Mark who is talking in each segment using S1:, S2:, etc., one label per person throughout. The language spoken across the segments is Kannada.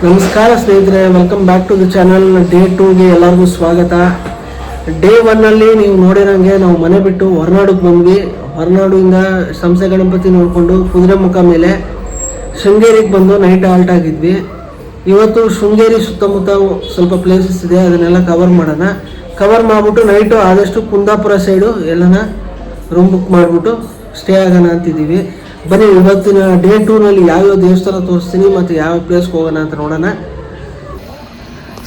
S1: ನಮಸ್ಕಾರ ಸ್ನೇಹಿತರೆ, welcome back to the channel. Day 2ಗೆ ಎಲ್ಲರಿಗೂ ಸ್ವಾಗತ. ಡೇ 1ಅಲ್ಲಿ ನೀವು ನೋಡಿರೋಂಗೆ ನಾವು ಮನೆ ಬಿಟ್ಟು ಹೊರನಾಡಿಗೆ ಬಂದ್ವಿ. ಹೊರನಾಡಿಂದ ಸಂಸೆ ಗಣಪತಿ ನೋಡಿಕೊಂಡು ಕುದುರೆಮುಖ ಮೇಲೆ ಶೃಂಗೇರಿಗೆ ಬಂದು ನೈಟ್ ಹಾಲ್ಟ್ ಆಗಿದ್ವಿ. ಇವತ್ತು ಶೃಂಗೇರಿ ಸುತ್ತಮುತ್ತ ಸ್ವಲ್ಪ ಪ್ಲೇಸಸ್ ಇದೆ, ಅದನ್ನೆಲ್ಲ ಕವರ್ ಮಾಡೋಣ. ಕವರ್ ಮಾಡಿಬಿಟ್ಟು ನೈಟು ಆದಷ್ಟು ಕುಂದಾಪುರ ಸೈಡು ಎಲ್ಲನ ರೂಮ್ ಬುಕ್ ಮಾಡಿಬಿಟ್ಟು ಸ್ಟೇ ಆಗೋಣ ಅಂತಿದ್ದೀವಿ. ಬನ್ನಿ ಇವತ್ತಿನ ಡೇ 2ನಲ್ಲಿ ಯಾವ್ಯಾವ ದೇವಸ್ಥಾನ ತೋರಿಸ್ತೀನಿ ಮತ್ತು ಯಾವ ಪ್ಲೇಸ್ಗೆ ಹೋಗೋಣ ಅಂತ ನೋಡೋಣ.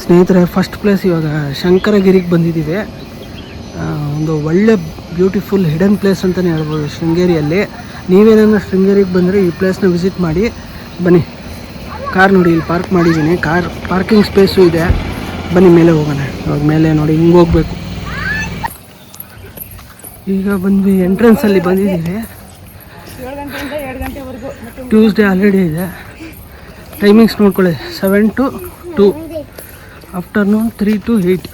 S1: ಸ್ನೇಹಿತರೆ, ಫಸ್ಟ್ ಪ್ಲೇಸ್ ಇವಾಗ ಶಂಕರಗಿರಿಗೆ ಬಂದಿದ್ದೀವಿ. ಒಂದು ಒಳ್ಳೆ ಬ್ಯೂಟಿಫುಲ್ ಹಿಡನ್ ಪ್ಲೇಸ್ ಅಂತಲೇ ಹೇಳ್ಬೋದು ಶೃಂಗೇರಿಯಲ್ಲಿ. ನೀವೇನನ್ನ ಶೃಂಗೇರಿಗೆ ಬಂದರೆ ಈ ಪ್ಲೇಸ್ನ ವಿಸಿಟ್ ಮಾಡಿ. ಬನ್ನಿ, ಕಾರ್ ನೋಡಿ ಇಲ್ಲಿ ಪಾರ್ಕ್ ಮಾಡಿದ್ದೀನಿ. ಕಾರ್ ಪಾರ್ಕಿಂಗ್ ಸ್ಪೇಸು ಇದೆ. ಬನ್ನಿ ಮೇಲೆ ಹೋಗೋಣ. ಇವಾಗ ಮೇಲೆ ನೋಡಿ ಹಿಂಗೆ ಹೋಗಬೇಕು. ಈಗ ಬಂದ್ವಿ ಎಂಟ್ರೆನ್ಸಲ್ಲಿ ಬಂದಿದ್ದೀವಿ. ಟ್ಯೂಸ್ಡೇ ಆಲ್ರೆಡಿ ಇದೆ. ಟೈಮಿಂಗ್ಸ್ ನೋಡ್ಕೊಳ್ಳಿ, 7 to 2, ಆಫ್ಟರ್ನೂನ್ 3 to 8.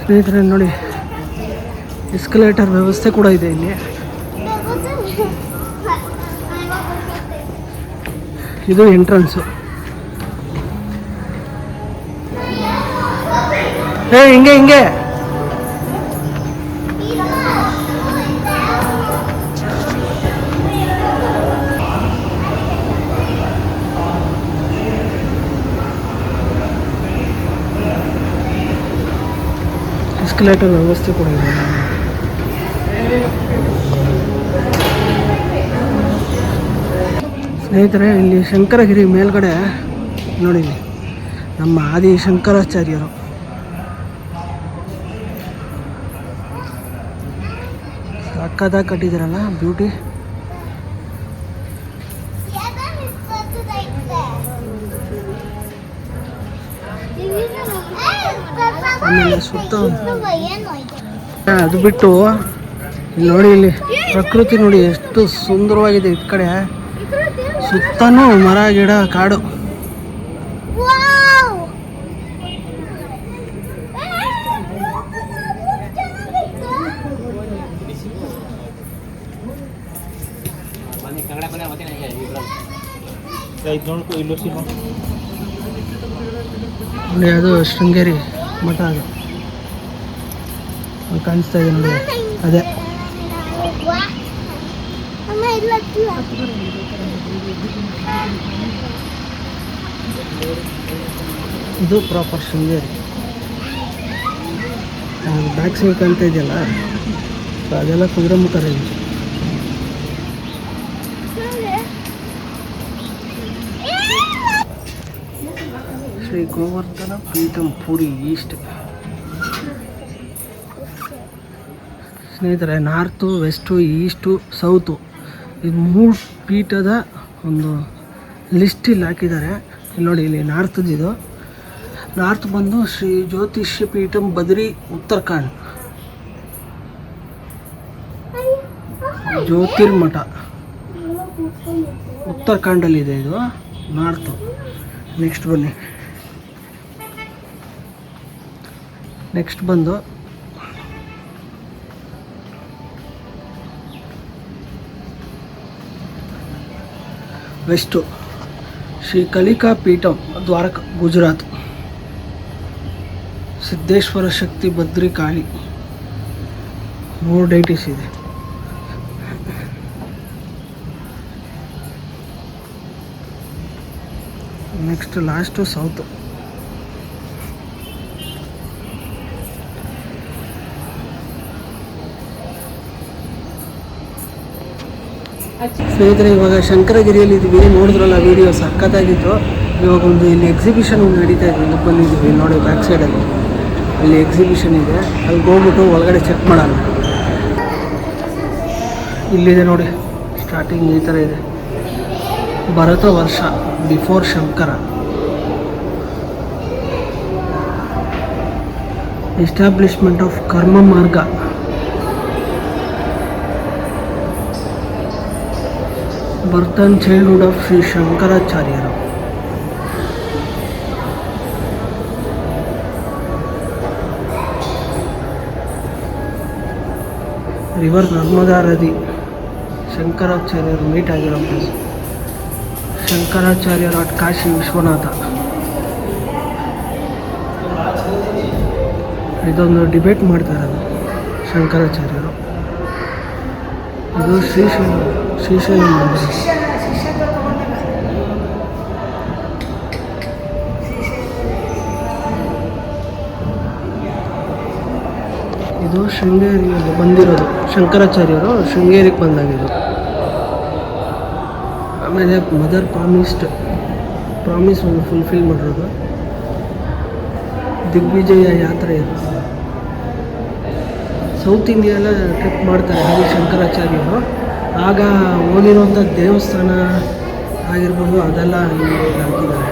S1: ಸ್ನೇಹಿತರೆ ನೋಡಿ, ಎಸ್ಕಲೇಟರ್ ವ್ಯವಸ್ಥೆ ಕೂಡ ಇದೆ ಇಲ್ಲಿ. ಇದು ಎಂಟ್ರೆನ್ಸು. ಹಿಂಗೆ ಹಿಂಗೆ ಎಸ್ಕಲೇಟರ್ ವ್ಯವಸ್ಥೆ ಕೂಡ ಇದೆ. ಸ್ನೇಹಿತರೆ, ಇಲ್ಲಿ ಶಂಕರಗಿರಿ ಮೇಲ್ಗಡೆ ನೋಡಿ ನಮ್ಮ ಆದಿ ಶಂಕರಾಚಾರ್ಯರು. ಸಕ್ಕತ್ತಾಗಿ ಕಟ್ಟಿದ್ದೀರಲ್ಲ, ಬ್ಯೂಟಿ. ಆಮೇಲೆ ಸುತ್ತ ಅದು ಬಿಟ್ಟು ಇಲ್ಲಿ ನೋಡಿ, ಇಲ್ಲಿ ಪ್ರಕೃತಿ ನೋಡಿ ಎಷ್ಟು ಸುಂದರವಾಗಿದೆ. ಈ ಕಡೆ ಸುತ್ತನೂ ಮರ ಗಿಡ ಕಾಡು. ನೋಡಿ, ಅದು ಶೃಂಗೇರಿ ಮಠ, ಅದು ಕಾಣಿಸ್ತಾ ಇದೆ ನೋಡಿ, ಅದೇ. ಇದು ಪ್ರಾಪರ್ ಶೃಂಗೇರಿ. ಬ್ಯಾಕ್ ಸೈಡ್ ಕಾಣ್ತಾ ಇದೆಯಲ್ಲ, ಅದೆಲ್ಲ ಕುದುರೆಮುಖ ರೇಂಜ್. ಶ್ರೀ ಗೋವರ್ಧನ ಪೀಠಂ ಪುರಿ ಈಸ್ಟ್. ಸ್ನೇಹಿತರೆ, ನಾರ್ತು, ವೆಸ್ಟು, ಈಸ್ಟು, ಸೌತು, ಇದು 3 ಪೀಠದ ಒಂದು ಲಿಸ್ಟ್ ಇಲ್ಲಿ ಹಾಕಿದ್ದಾರೆ. ಇಲ್ಲಿ ನೋಡಿ, ಇಲ್ಲಿ ನಾರ್ತ್ದಿದು. ನಾರ್ತ್ ಬಂದು ಶ್ರೀ ಜ್ಯೋತಿಷ್ಯ ಪೀಠಂ ಬದ್ರಿ ಉತ್ತರಾಖಂಡ್ ಜ್ಯೋತಿರ್ಮಠ ಉತ್ತರಾಖಂಡಲ್ಲಿದೆ ಇದು ನಾರ್ತು. ನೆಕ್ಸ್ಟ್ ಬನ್ನಿ, ನೆಕ್ಸ್ಟ್ ಬಂದು ವೆಸ್ಟು ಶ್ರೀ ಕಲಿಕಾ ಪೀಠಂ ದ್ವಾರಕ ಗುಜರಾತ್ ಸಿದ್ದೇಶ್ವರ ಶಕ್ತಿ ಬದ್ರಿ ಕಾಳಿ. 3 ಡೈಟೀಸ್ ಇದೆ. Next last south. ಸ್ನೇಹಿತರೆ, ಇವಾಗ ಶಂಕರಗಿರಿಯಲ್ಲಿ ಇದ್ದೀವಿ. ನೋಡಿದ್ರಲ್ಲ ವಿಡಿಯೋ, ಸಖತ್ತಾಗಿತ್ತು. ಇವಾಗ ಒಂದು ಇಲ್ಲಿ ಎಕ್ಸಿಬಿಷನ್ ನಡೀತಾ ಇದೆ, ಇಲ್ಲಿ ಬಂದಿದ್ದೀವಿ ನೋಡಿ. ಬ್ಯಾಕ್ ಸೈಡಲ್ಲಿ ಅಲ್ಲಿ ಎಕ್ಸಿಬಿಷನ್ ಇದೆ, ಅಲ್ಲಿಗೆ ಹೋಗ್ಬಿಟ್ಟು ಒಳಗಡೆ ಚೆಕ್ ಮಾಡೋಣ. ಇಲ್ಲಿದೆ ನೋಡಿ, ಸ್ಟಾರ್ಟಿಂಗ್ ಈ ಥರ ಇದೆ. ಭರತ ವರ್ಷ ಬಿಫೋರ್ ಶಂಕರ, ಎಸ್ಟಾಬ್ಲಿಷ್ಮೆಂಟ್ ಆಫ್ ಕರ್ಮ ಮಾರ್ಗ, ಬರ್ತ್ ಆ್ಯಂಡ್ ಚೈಲ್ಡ್ಹುಡ್ ಆಫ್ ಶ್ರೀ ಶಂಕರಾಚಾರ್ಯರು. ರಿವರ್ ನರ್ಮದಾ ನದಿ ಶಂಕರಾಚಾರ್ಯರು ಮೀಟ್ ಆಗಿರೋ ಪ್ಲೇಸ್. ಶಂಕರಾಚಾರ್ಯರ ಕಾಶಿ ವಿಶ್ವನಾಥ. ಇದೊಂದು ಡಿಬೇಟ್ ಮಾಡ್ತಾರೆ ಶಂಕರಾಚಾರ್ಯರು. ಇದು ಶ್ರೀಶೈಲ ಮಂದಿರ. ಇದು ಶೃಂಗೇರಿಯಲ್ಲಿ ಬಂದಿರೋದು. ಶಂಕರಾಚಾರ್ಯರು ಶೃಂಗೇರಿಗೆ ಬಂದಾಗಿದ್ದು. ಆಮೇಲೆ ಮದರ್ ಪ್ರಾಮಿಸ್ ಒಂದು ಫುಲ್ಫಿಲ್ ಮಾಡಿರೋದು. ದಿಗ್ವಿಜಯ ಯಾತ್ರೆ ಇದು. ಸೌತ್ ಇಂಡಿಯಾ ಎಲ್ಲ ಟ್ರಿಪ್ ಮಾಡ್ತಾರೆ ಆದಿ ಶಂಕರಾಚಾರ್ಯರು. ಆಗ ಹೋಗಿರುವಂಥ ದೇವಸ್ಥಾನ ಆಗಿರ್ಬೋದು ಅದೆಲ್ಲ ಇಲ್ಲಿ ಹಾಕಿದ್ದಾರೆ.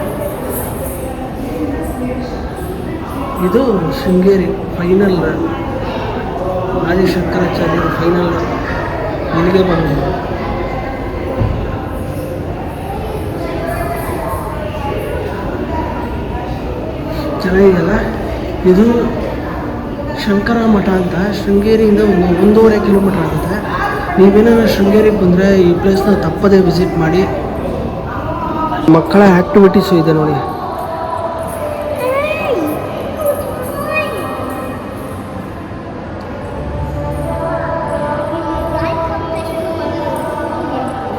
S1: ಇದು ಶೃಂಗೇರಿ ಫೈನಲ್. ಆದಿ ಶಂಕರಾಚಾರ್ಯರು ಫೈನಲ್ ಇಲ್ಲಿಗೆ ಬಂದಿದೆ. ಚೆನ್ನಾಗಿದೆಯಲ್ಲ. ಇದು ಶಂಕರ ಮಠ ಅಂತ. ಶೃಂಗೇರಿಯಿಂದ ಒಂದು 1.5 ಕಿಲೋಮೀಟ್ರ್ ಆಗುತ್ತೆ. ನೀವೇನಾದ್ರು ಶೃಂಗೇರಿಗೆ ಬಂದರೆ ಈ ಪ್ಲೇಸ್ನ ತಪ್ಪದೇ ವಿಸಿಟ್ ಮಾಡಿ. ಮಕ್ಕಳ ಆ್ಯಕ್ಟಿವಿಟೀಸು ಇದೆ ನೋಡಿ.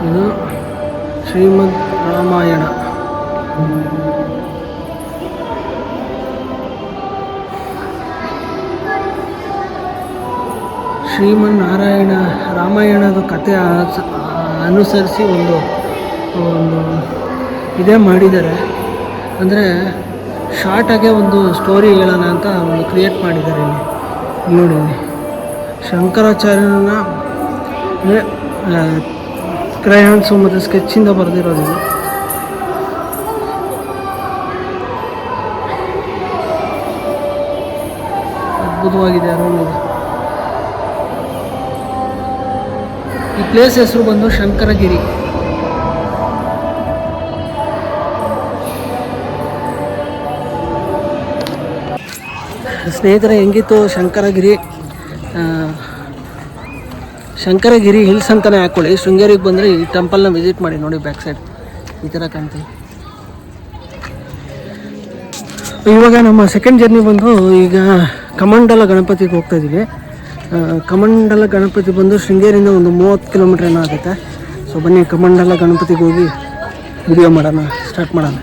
S1: ಇದು ಶ್ರೀಮದ್ ರಾಮಾಯಣ. ಶ್ರೀಮನ್ನಾರಾಯಣ ರಾಮಾಯಣದ ಕಥೆ ಅನುಸರಿಸಿ ಒಂದು ಇದೇ ಮಾಡಿದ್ದಾರೆ. ಅಂದರೆ ಶಾರ್ಟಾಗೆ ಒಂದು ಸ್ಟೋರಿ ಹೇಳೋಣ ಅಂತ ಒಂದು ಕ್ರಿಯೇಟ್ ಮಾಡಿದ್ದಾರೆ ಇಲ್ಲಿ ನೋಡಿ. ಶಂಕರಾಚಾರ್ಯನ ಅಂದರೆ ಕ್ರಯಾನ್ಸು ಮತ್ತು ಸ್ಕೆಚ್ಚಿಂದ ಬರೆದಿರೋದು. ಅದ್ಭುತವಾಗಿದೆ ಅರೌಂಡ್ ಇದು. ಈ ಪ್ಲೇಸ್ ಹೆಸರು ಬಂದು ಶಂಕರಗಿರಿ. ಸ್ನೇಹಿತರೆ, ಹೆಂಗಿತ್ತು ಶಂಕರಗಿರಿ ಹಿಲ್ಸ್ ಅಂತಲೇ ಹಾಕ್ಕೊಳ್ಳಿ. ಶೃಂಗೇರಿಗೆ ಬಂದರೆ ಈ ಟೆಂಪಲ್ನ ವಿಸಿಟ್ ಮಾಡಿ ನೋಡಿ. ಬ್ಯಾಕ್ ಸೈಡ್ ಈ ಥರ ಕಾಣ್ತೀವಿ. ಇವಾಗ ನಮ್ಮ ಸೆಕೆಂಡ್ ಜರ್ನಿ ಬಂದು ಈಗ ಕಮಂಡಲ ಗಣಪತಿಗೆ ಹೋಗ್ತಾ ಇದ್ದೀವಿ. ಕಮಂಡಲ ಗಣಪತಿ ಬಂದು ಶೃಂಗೇರಿಯಿಂದ ಒಂದು 30 ಕಿಲೋಮೀಟ್ರ್ ಏನೋ ಆಗುತ್ತೆ. ಸೊ ಬನ್ನಿ ಕಮಂಡಲ ಗಣಪತಿಗೆ ಹೋಗಿ ವಿಡಿಯೋ ಮಾಡೋಣ, ಸ್ಟಾರ್ಟ್ ಮಾಡೋಣ.